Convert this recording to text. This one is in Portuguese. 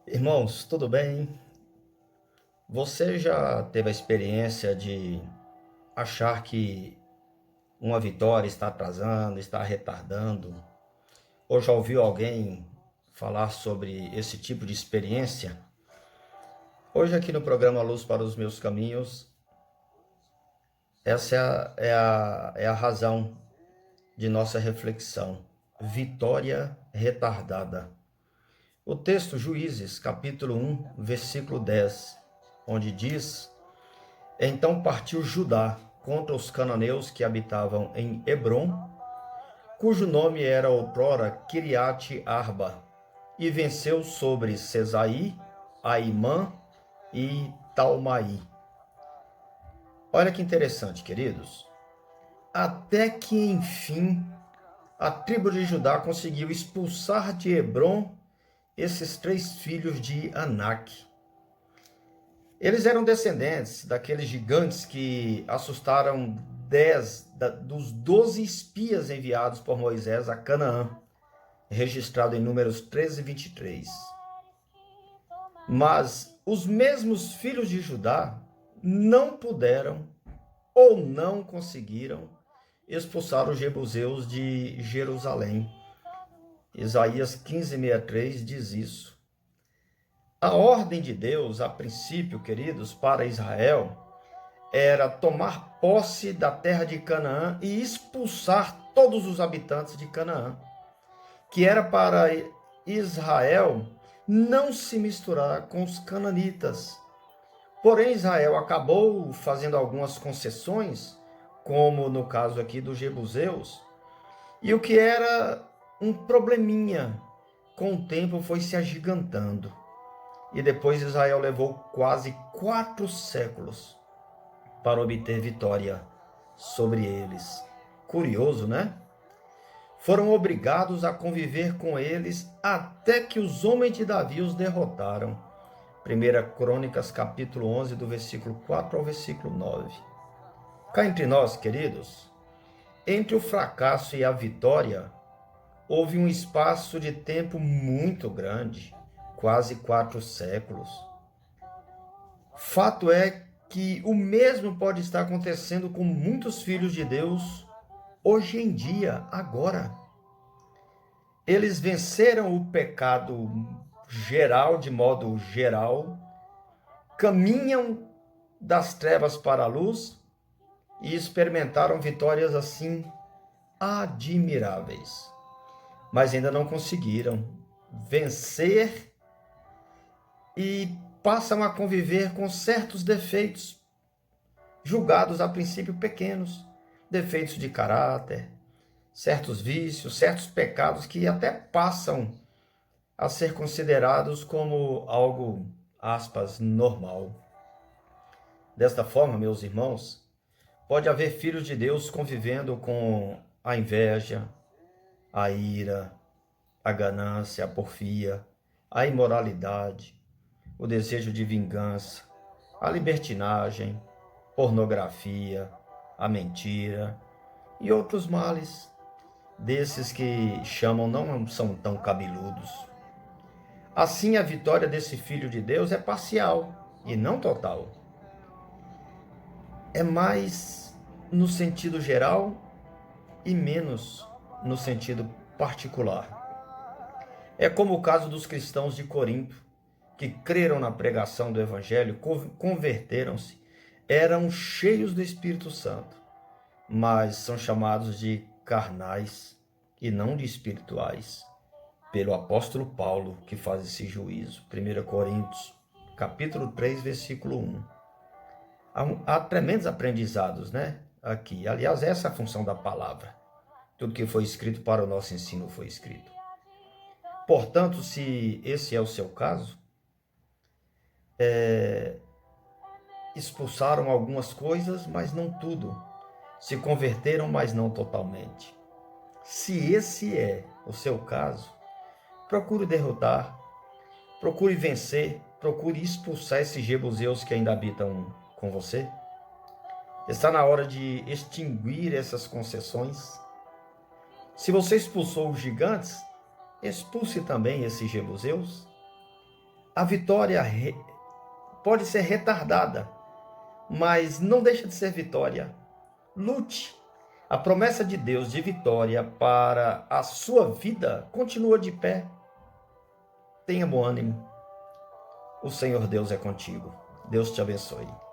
Irmãos, tudo bem? Você já teve a experiência de achar que uma vitória está atrasando, está retardando? Ou já ouviu alguém falar sobre esse tipo de experiência? Hoje, aqui no programa Luz para os Meus Caminhos, essa é a razão de nossa reflexão. Vitória retardada. O texto Juízes, capítulo 1, versículo 10, onde diz: Então partiu Judá contra os cananeus que habitavam em Hebrom, cujo nome era outrora Kiriate Arba, e venceu sobre Cesaí, Aimã e Talmaí. Olha que interessante, queridos. Até que, enfim, a tribo de Judá conseguiu expulsar de Hebrom esses três filhos de Anak. Eles eram descendentes daqueles gigantes que assustaram 10 dos 12 espias enviados por Moisés a Canaã, registrado em Números 13 e 23. Mas os mesmos filhos de Judá não puderam ou não conseguiram expulsar os jebuseus de Jerusalém. Isaías 15:63 diz isso. A ordem de Deus, a princípio, queridos, para Israel, era tomar posse da terra de Canaã e expulsar todos os habitantes de Canaã, que era para Israel não se misturar com os cananitas. Porém, Israel acabou fazendo algumas concessões, como no caso aqui dos jebuseus, e o que era um probleminha, com o tempo foi se agigantando. E depois Israel levou quase 4 séculos para obter vitória sobre eles. Curioso, né? Foram obrigados a conviver com eles até que os homens de Davi os derrotaram. 1 Crônicas, capítulo 11, do versículo 4 ao versículo 9. Cá entre nós, queridos, entre o fracasso e a vitória, houve um espaço de tempo muito grande, quase 4 séculos. Fato é que o mesmo pode estar acontecendo com muitos filhos de Deus hoje em dia, agora. Eles venceram o pecado geral, de modo geral, caminham das trevas para a luz e experimentaram vitórias assim admiráveis. Mas ainda não conseguiram vencer e passam a conviver com certos defeitos, julgados a princípio pequenos, defeitos de caráter, certos vícios, certos pecados que até passam a ser considerados como algo, aspas, normal. Desta forma, meus irmãos, pode haver filhos de Deus convivendo com a inveja, a ira, a ganância, a porfia, a imoralidade, o desejo de vingança, a libertinagem, pornografia, a mentira e outros males, desses que chamam não são tão cabeludos. Assim, a vitória desse filho de Deus é parcial e não total. É mais no sentido geral e menos no sentido particular. É como o caso dos cristãos de Corinto, que creram na pregação do Evangelho, converteram-se, eram cheios do Espírito Santo, mas são chamados de carnais e não de espirituais, pelo apóstolo Paulo, que faz esse juízo. 1 Coríntios, capítulo 3, versículo 1. Há tremendos aprendizados, né? Aqui. Aliás, essa é a função da palavra. Tudo que foi escrito para o nosso ensino foi escrito. Portanto, se esse é o seu caso, expulsaram algumas coisas, mas não tudo. Se converteram, mas não totalmente. Se esse é o seu caso, procure derrotar, procure vencer, procure expulsar esses jebuseus que ainda habitam com você. Está na hora de extinguir essas concessões. Se você expulsou os gigantes, expulse também esses jebuseus. A vitória pode ser retardada, mas não deixa de ser vitória. Lute. A promessa de Deus de vitória para a sua vida continua de pé. Tenha bom ânimo. O Senhor Deus é contigo. Deus te abençoe.